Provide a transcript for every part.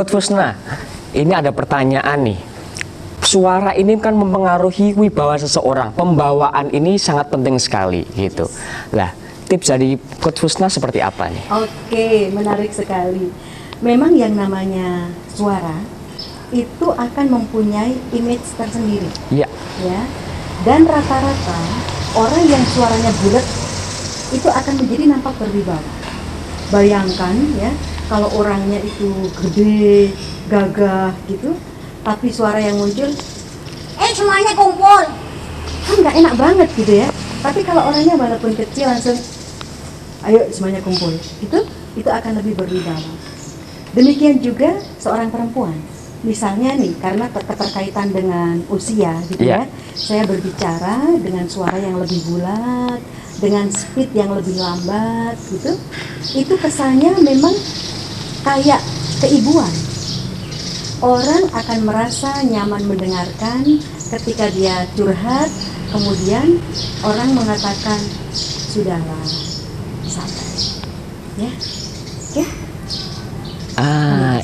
Coach Fusna, ini ada pertanyaan nih. Suara ini kan mempengaruhi wibawa seseorang. Pembawaan ini sangat penting sekali gitu. Lah, tips dari Coach Fusna seperti apa nih? Oke, menarik sekali. Memang yang namanya suara itu akan mempunyai image tersendiri. Iya. Ya. Dan rata-rata orang yang suaranya bulat itu akan menjadi nampak berwibawa. Bayangkan ya, kalau orangnya itu gede, gagah gitu, tapi suara yang muncul, semuanya kumpul, kan nggak enak banget gitu ya. Tapi kalau orangnya walaupun kecil langsung, ayo semuanya kumpul, itu akan lebih berwibawa. Demikian juga seorang perempuan, misalnya nih, karena keterkaitan dengan usia gitu ya, saya berbicara dengan suara yang lebih bulat, dengan speed yang lebih lambat gitu, itu kesannya memang kayak keibuan. Orang akan merasa nyaman mendengarkan ketika dia curhat, kemudian orang mengatakan, sudahlah, santai, ya, oke?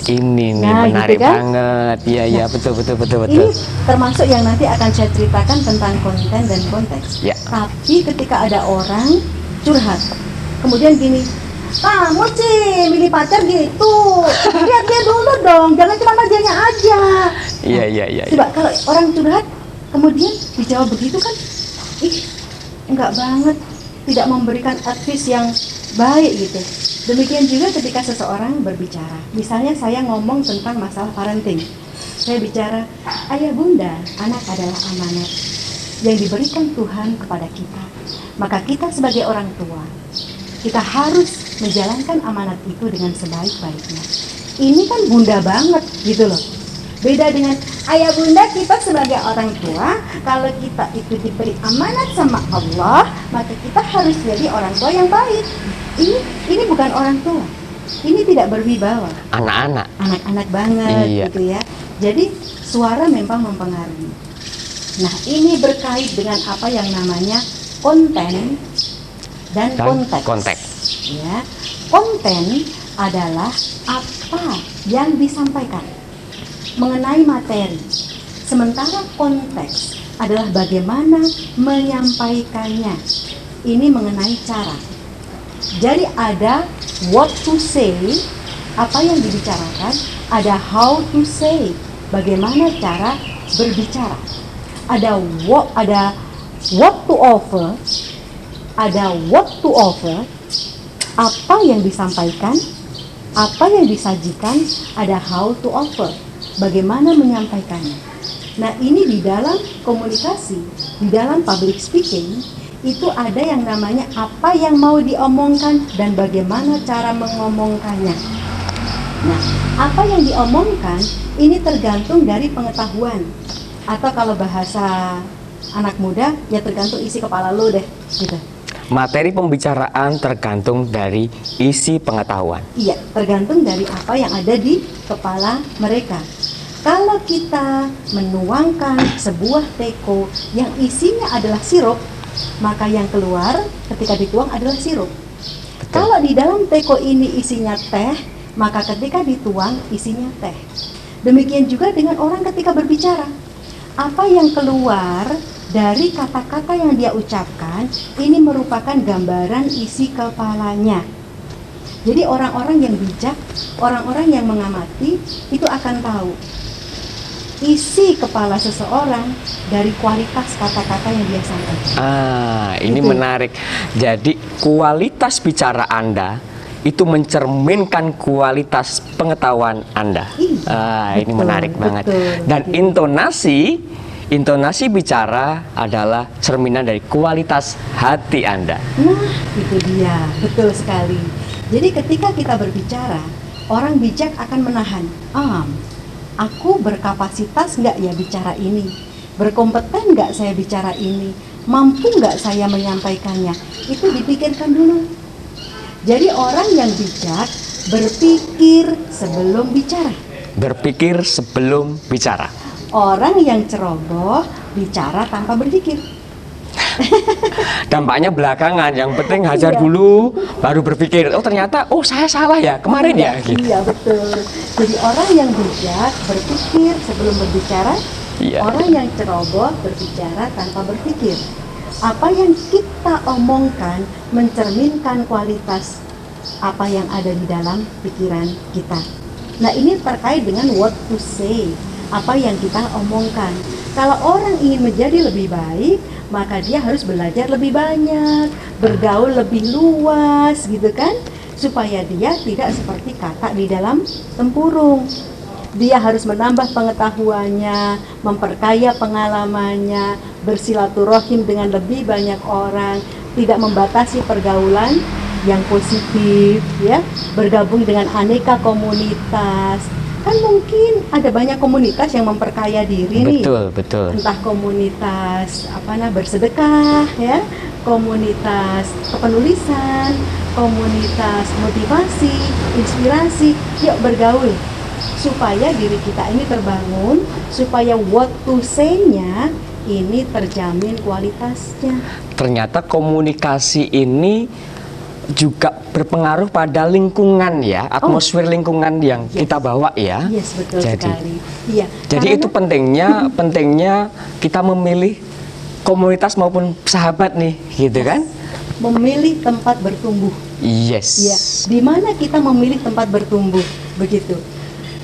Ini nih Nah, menarik gitu kan? banget. Iya, betul. Ini termasuk yang nanti akan saya ceritakan tentang konten dan konteks. Ya. Tapi ketika ada orang curhat, kemudian gini, kamu sih milih pacar gitu, lihat dia dulu dong, jangan cuma wajahnya aja. Iya. Coba kalau orang curhat, kemudian dijawab begitu kan, enggak banget, tidak memberikan advice yang baik gitu. Demikian juga ketika seseorang berbicara, misalnya saya ngomong tentang masalah parenting, saya bicara, ayah bunda, anak adalah amanat yang diberikan Tuhan kepada kita. Maka kita sebagai orang tua, kita harus menjalankan amanat itu dengan sebaik-baiknya. Ini kan bunda banget gitu loh. Beda dengan ayah bunda, kita sebagai orang tua, kalau kita itu diberi amanat sama Allah, maka kita harus jadi orang tua yang baik. Ini bukan orang tua, ini tidak berwibawa. Anak-anak banget gitu ya. Jadi suara memang mempengaruhi. Nah, ini berkait dengan apa yang namanya konten dan konteks. Ya, konten adalah apa yang disampaikan mengenai materi. Sementara konteks adalah bagaimana menyampaikannya. Ini mengenai cara. Jadi ada what to say, apa yang dibicarakan, ada how to say, bagaimana cara berbicara. Ada what to offer, ada what to offer, apa yang disampaikan, apa yang disajikan, ada how to offer, bagaimana menyampaikannya. Nah, ini di dalam komunikasi, di dalam public speaking, itu ada yang namanya apa yang mau diomongkan dan bagaimana cara mengomongkannya. Nah, apa yang diomongkan ini tergantung dari pengetahuan, atau kalau bahasa anak muda ya tergantung isi kepala lo deh gitu. Materi pembicaraan tergantung dari isi pengetahuan. Iya, tergantung dari apa yang ada di kepala mereka. Kalau kita menuangkan sebuah teko yang isinya adalah sirup, maka yang keluar ketika dituang adalah sirup. Betul. Kalau di dalam teko ini isinya teh, maka ketika dituang isinya teh. Demikian juga dengan orang ketika berbicara. Apa yang keluar dari kata-kata yang dia ucapkan, ini merupakan gambaran isi kepalanya. Jadi orang-orang yang bijak, orang-orang yang mengamati, itu akan tahu isi kepala seseorang dari kualitas kata-kata yang dia sampaikan. Ini gitu. Menarik. Jadi kualitas bicara Anda itu mencerminkan kualitas pengetahuan Anda. Ini menarik banget. Dan intonasi bicara adalah cerminan dari kualitas hati Anda. Nah, itu dia, betul sekali. Jadi ketika kita berbicara, orang bijak akan menahan. Aku berkapasitas nggak ya bicara ini? Berkompeten nggak saya bicara ini? Mampu nggak saya menyampaikannya? Itu dipikirkan dulu. Jadi orang yang bijak berpikir sebelum bicara. Berpikir sebelum bicara. Orang yang ceroboh bicara tanpa berpikir. Dampaknya belakangan, yang penting hajar Iya. dulu, baru berpikir, oh ternyata, oh saya salah ya kemarin ya. Gitu. Iya betul. Jadi orang yang bijak berpikir sebelum berbicara, Iya. orang yang ceroboh berbicara tanpa berpikir. Apa yang kita omongkan mencerminkan kualitas apa yang ada di dalam pikiran kita. Nah ini terkait dengan what to say, apa yang kita omongkan. Kalau orang ingin menjadi lebih baik, maka dia harus belajar lebih banyak, bergaul lebih luas gitu kan, supaya dia tidak seperti katak di dalam tempurung. Dia harus menambah pengetahuannya, memperkaya pengalamannya, bersilaturahim dengan lebih banyak orang, tidak membatasi pergaulan yang positif, ya, bergabung dengan aneka komunitas. Kan mungkin ada banyak komunitas yang memperkaya diri nih. Betul. Entah komunitas bersedekah, ya, komunitas kepenulisan, komunitas motivasi, inspirasi. Yuk bergaul supaya diri kita ini terbangun, supaya what to say-nya ini terjamin kualitasnya. Ternyata komunikasi ini juga berpengaruh pada lingkungan ya, atmosfer lingkungan yang Yes. kita bawa ya. Yes, betul Jadi, sekali. Iya. jadi itu pentingnya kita memilih komunitas maupun sahabat nih, gitu kan? memilih tempat bertumbuh. Yes. Iya, di mana kita memilih tempat bertumbuh, begitu.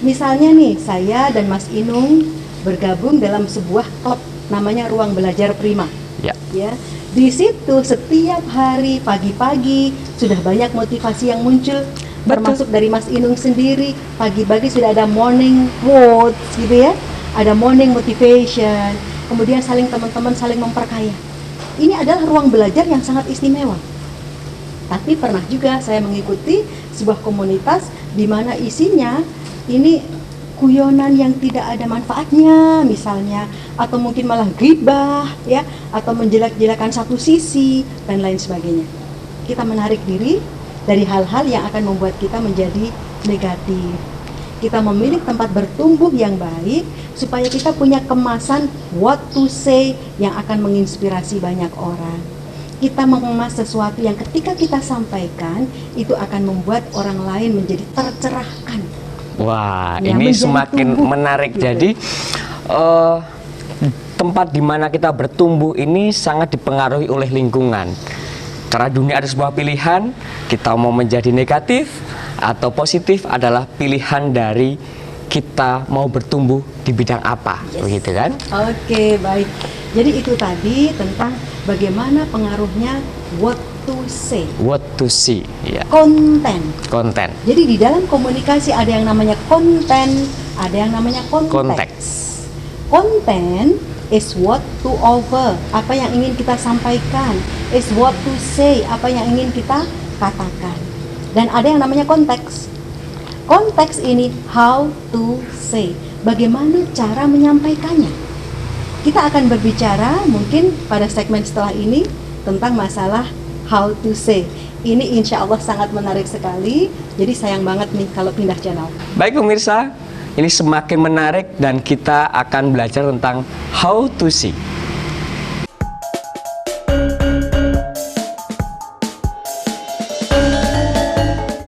Misalnya nih, saya dan Mas Inung bergabung dalam sebuah klub namanya Ruang Belajar Prima. Ya. Ya, di situ setiap hari pagi-pagi sudah banyak motivasi yang muncul, termasuk dari Mas Inung sendiri. Pagi-pagi sudah ada morning quotes gitu ya, ada morning motivation. Kemudian teman-teman saling memperkaya. Ini adalah ruang belajar yang sangat istimewa. Tapi pernah juga saya mengikuti sebuah komunitas di mana isinya ini guyonan yang tidak ada manfaatnya misalnya, atau mungkin malah ghibah ya, atau menjelek-jelekan satu sisi dan lain sebagainya. Kita menarik diri dari hal-hal yang akan membuat kita menjadi negatif. Kita memilih tempat bertumbuh yang baik supaya kita punya kemasan what to say yang akan menginspirasi banyak orang. Kita mengemas sesuatu yang ketika kita sampaikan itu akan membuat orang lain menjadi tercerahkan. Wah, Ya, ini menjadi semakin tumbuh, menarik. gitu. Jadi tempat di mana kita bertumbuh ini sangat dipengaruhi oleh lingkungan. Karena dunia ada sebuah pilihan, kita mau menjadi negatif atau positif adalah pilihan dari kita mau bertumbuh di bidang apa, begitu kan? Oke, baik. Jadi itu tadi tentang bagaimana pengaruhnya what to say. What to see, ya, Konten. konten. Jadi di dalam komunikasi ada yang namanya konten, ada yang namanya konteks. Konten is what to offer, apa yang ingin kita sampaikan. Is what to say, apa yang ingin kita katakan. Dan ada yang namanya konteks. Konteks ini how to say, bagaimana cara menyampaikannya. Kita akan berbicara mungkin pada segmen setelah ini tentang masalah how to say. Ini insya Allah sangat menarik sekali. Jadi sayang banget nih kalau pindah channel. Baik pemirsa, ini semakin menarik dan kita akan belajar tentang how to see.